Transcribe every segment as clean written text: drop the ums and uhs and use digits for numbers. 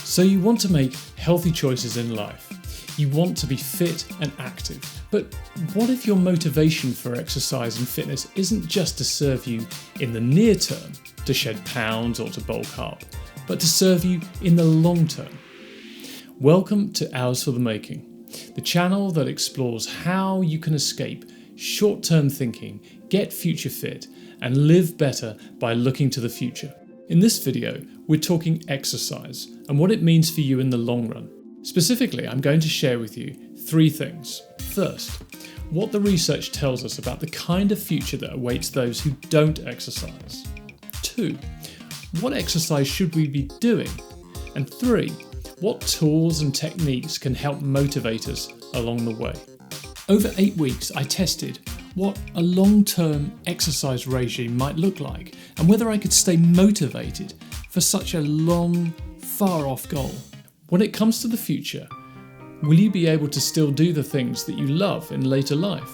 So you want to make healthy choices in life. You want to be fit and active. But what if your motivation for exercise and fitness isn't just to serve you in the near term, to shed pounds or to bulk up, but to serve you in the long term? Welcome to Hours for the Making, the channel that explores how you can escape short-term thinking, get future fit, and live better by looking to the future. In this video, we're talking exercise and what it means for you in the long run. Specifically, I'm going to share with you 3 things. First, what the research tells us about the kind of future that awaits those who don't exercise. 2, what exercise should we be doing? And 3, what tools and techniques can help motivate us along the way. Over 8 weeks, I tested what a long-term exercise regime might look like and whether I could stay motivated for such a long, far-off goal. When it comes to the future, will you be able to still do the things that you love in later life?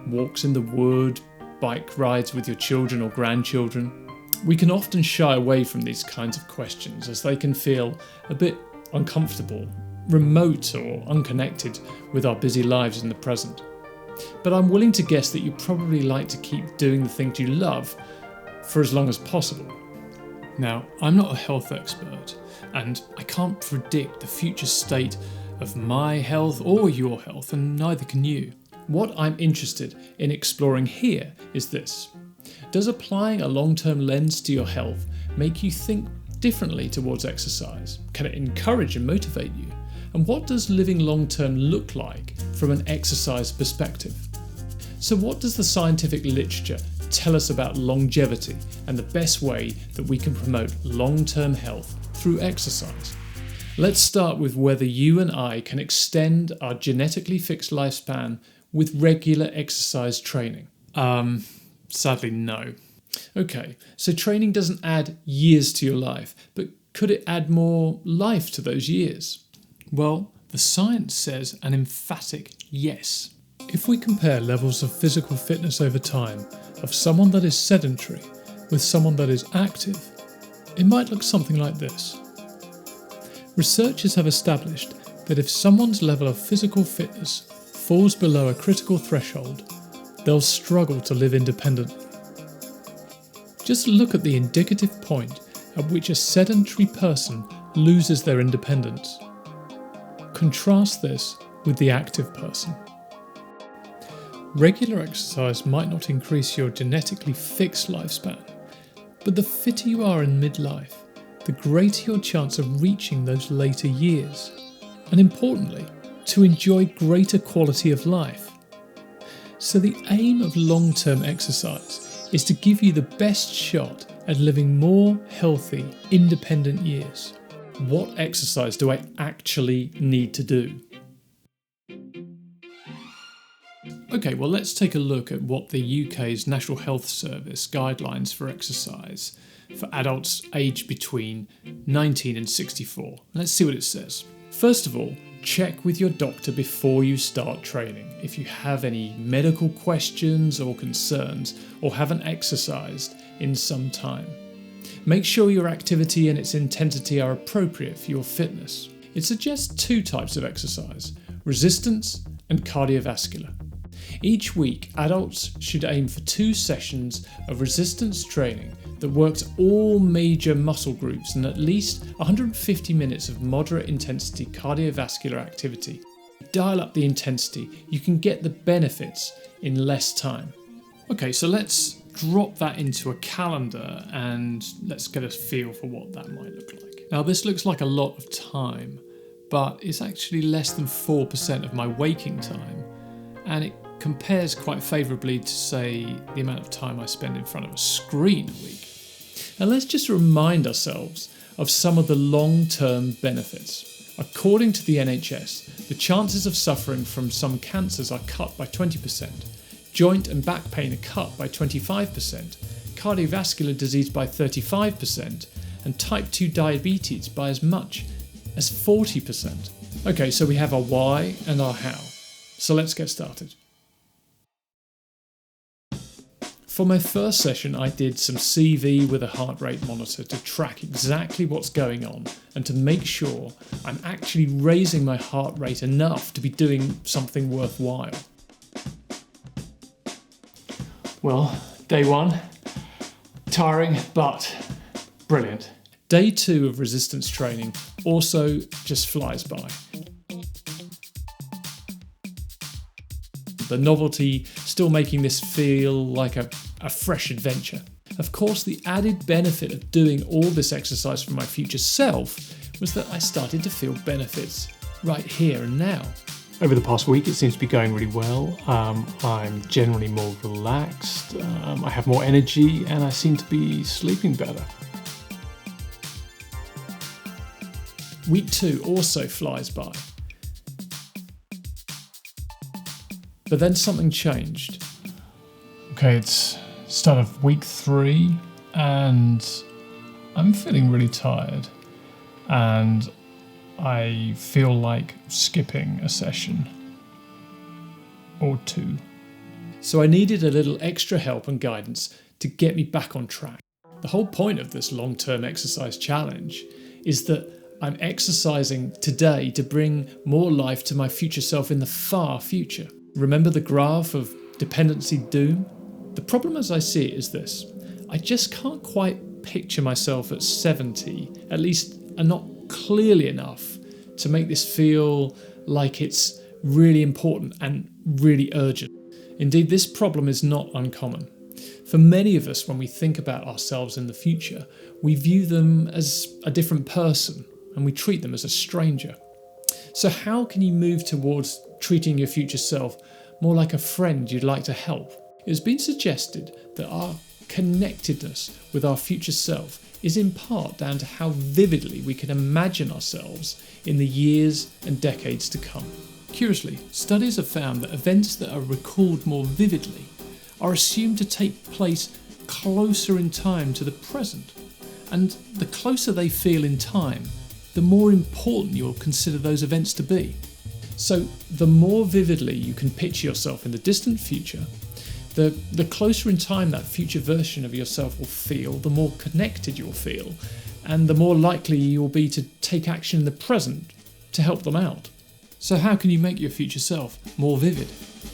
Walks in the wood, bike rides with your children or grandchildren? We can often shy away from these kinds of questions as they can feel a bit uncomfortable, remote or unconnected with our busy lives in the present. But I'm willing to guess that you probably like to keep doing the things you love for as long as possible. Now, I'm not a health expert, and I can't predict the future state of my health or your health, and neither can you. What I'm interested in exploring here is this. Does applying a long-term lens to your health make you think differently towards exercise? Can it encourage and motivate you? And what does living long-term look like from an exercise perspective? So what does the scientific literature tell us about longevity and the best way that we can promote long-term health through exercise? Let's start with whether you and I can extend our genetically fixed lifespan with regular exercise training. Sadly, no. Okay, so training doesn't add years to your life, but could it add more life to those years? Well, the science says an emphatic yes. If we compare levels of physical fitness over time of someone that is sedentary with someone that is active, it might look something like this. Researchers have established that if someone's level of physical fitness falls below a critical threshold, they'll struggle to live independently. Just look at the indicative point at which a sedentary person loses their independence. Contrast this with the active person. Regular exercise might not increase your genetically fixed lifespan, but the fitter you are in midlife, the greater your chance of reaching those later years, and importantly, to enjoy greater quality of life. So the aim of long-term exercise is to give you the best shot at living more healthy, independent years. What exercise do I actually need to do? Okay, well, let's take a look at what the UK's National Health Service guidelines for exercise for adults aged between 19 and 64. Let's see what it says. First of all, check with your doctor before you start training if you have any medical questions or concerns or haven't exercised in some time. Make sure your activity and its intensity are appropriate for your fitness. It suggests 2 types of exercise, resistance and cardiovascular. Each week, adults should aim for 2 sessions of resistance training that works all major muscle groups and at least 150 minutes of moderate intensity cardiovascular activity. Dial up the intensity, you can get the benefits in less time. Okay, so let's drop that into a calendar and let's get a feel for what that might look like. Now, this looks like a lot of time, but it's actually less than 4% of my waking time, and it compares quite favourably to, say, the amount of time I spend in front of a screen a week. And let's just remind ourselves of some of the long-term benefits. According to the NHS, the chances of suffering from some cancers are cut by 20%, joint and back pain are cut by 25%, cardiovascular disease by 35%, and type 2 diabetes by as much as 40%. Okay, so we have our why and our how. So let's get started. For my first session, I did some CV with a heart rate monitor to track exactly what's going on and to make sure I'm actually raising my heart rate enough to be doing something worthwhile. Well, day one, tiring, but brilliant. Day two of resistance training also just flies by. The novelty still making this feel like a fresh adventure. Of course, the added benefit of doing all this exercise for my future self was that I started to feel benefits right here and now. Over the past week, it seems to be going really well. I'm generally more relaxed, I have more energy, and I seem to be sleeping better. Week 2 also flies by. But then something changed. Okay, it's start of week 3 and I'm feeling really tired and I feel like skipping a session or 2. So I needed a little extra help and guidance to get me back on track. The whole point of this long-term exercise challenge is that I'm exercising today to bring more life to my future self in the far future. Remember the graph of dependency doom? The problem as I see it is this. I just can't quite picture myself at 70, at least not clearly enough to make this feel like it's really important and really urgent. Indeed, this problem is not uncommon. For many of us, when we think about ourselves in the future, we view them as a different person and we treat them as a stranger. So how can you move towards treating your future self more like a friend you'd like to help? It has been suggested that our connectedness with our future self is in part down to how vividly we can imagine ourselves in the years and decades to come. Curiously, studies have found that events that are recalled more vividly are assumed to take place closer in time to the present. And the closer they feel in time, the more important you'll consider those events to be. So the more vividly you can picture yourself in the distant future, the closer in time that future version of yourself will feel, the more connected you'll feel, and the more likely you'll be to take action in the present to help them out. So how can you make your future self more vivid?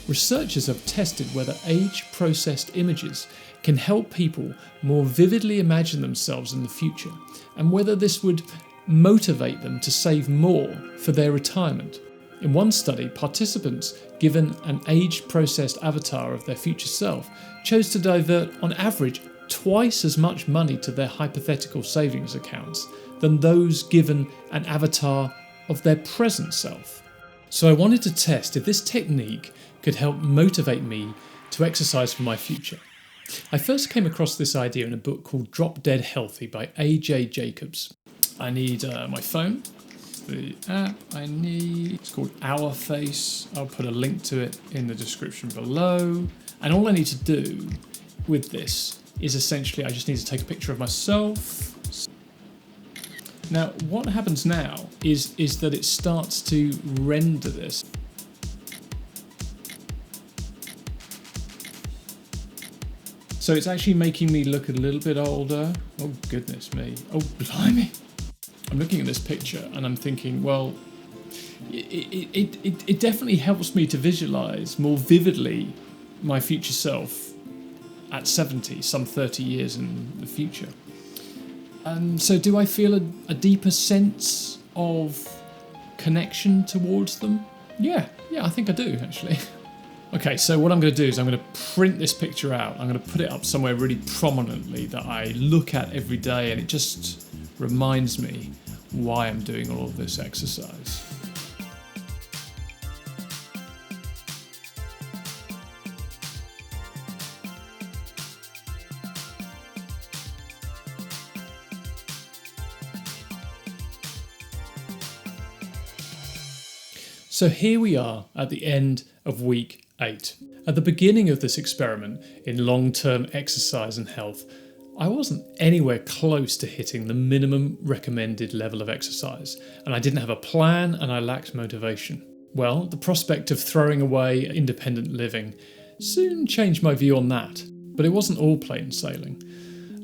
Researchers have tested whether age-processed images can help people more vividly imagine themselves in the future, and whether this would motivate them to save more for their retirement. In one study, participants given an age-processed avatar of their future self chose to divert, on average, twice as much money to their hypothetical savings accounts than those given an avatar of their present self. So I wanted to test if this technique could help motivate me to exercise for my future. I first came across this idea in a book called Drop Dead Healthy by A.J. Jacobs. I need my phone. The app I need, it's called HourFace. I'll put a link to it in the description below. And all I need to do with this is essentially I just need to take a picture of myself. Now, what happens now is that it starts to render this. So it's actually making me look a little bit older. Oh, goodness me. Oh, blimey. I'm looking at this picture and I'm thinking, well, it definitely helps me to visualise more vividly my future self at 70, some 30 years in the future. And so do I feel a deeper sense of connection towards them? Yeah, I think I do, actually. Okay, so what I'm going to do is I'm going to print this picture out. I'm going to put it up somewhere really prominently that I look at every day, and it just reminds me why I'm doing all of this exercise. So here we are at the end of week 8. At the beginning of this experiment in long-term exercise and health, I wasn't anywhere close to hitting the minimum recommended level of exercise, and I didn't have a plan and I lacked motivation. Well, the prospect of throwing away independent living soon changed my view on that. But it wasn't all plain sailing.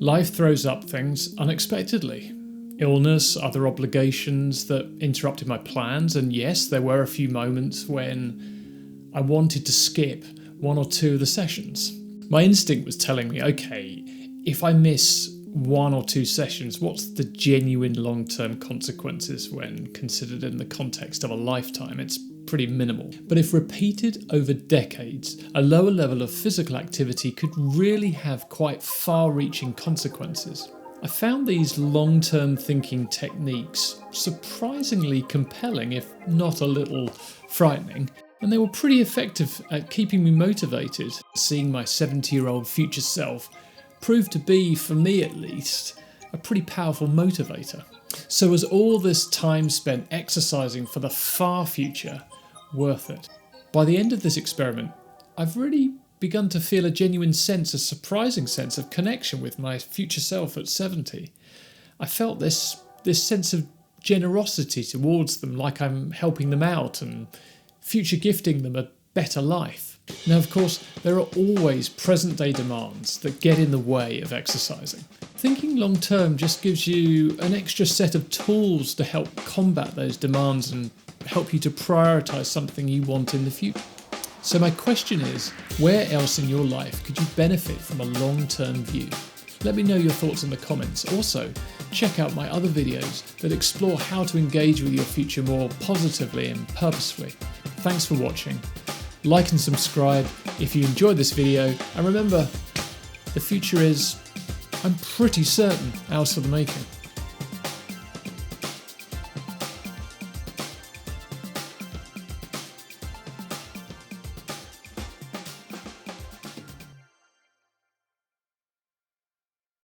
Life throws up things unexpectedly. Illness, other obligations that interrupted my plans, and yes, there were a few moments when I wanted to skip one or two of the sessions. My instinct was telling me, okay, if I miss one or two sessions, what's the genuine long-term consequences when considered in the context of a lifetime? It's pretty minimal. But if repeated over decades, a lower level of physical activity could really have quite far-reaching consequences. I found these long-term thinking techniques surprisingly compelling, if not a little frightening, and they were pretty effective at keeping me motivated. Seeing my 70-year-old future self proved to be, for me at least, a pretty powerful motivator. So was all this time spent exercising for the far future worth it? By the end of this experiment, I've really begun to feel a genuine sense, a surprising sense of connection with my future self at 70. I felt this sense of generosity towards them, like I'm helping them out and future gifting them a better life. Now, of course, there are always present-day demands that get in the way of exercising. Thinking long-term just gives you an extra set of tools to help combat those demands and help you to prioritise something you want in the future. So my question is, where else in your life could you benefit from a long-term view? Let me know your thoughts in the comments. Also, check out my other videos that explore how to engage with your future more positively and purposefully. Thanks for watching. Like and subscribe if you enjoyed this video, and remember, the future is, I'm pretty certain, ours for the making.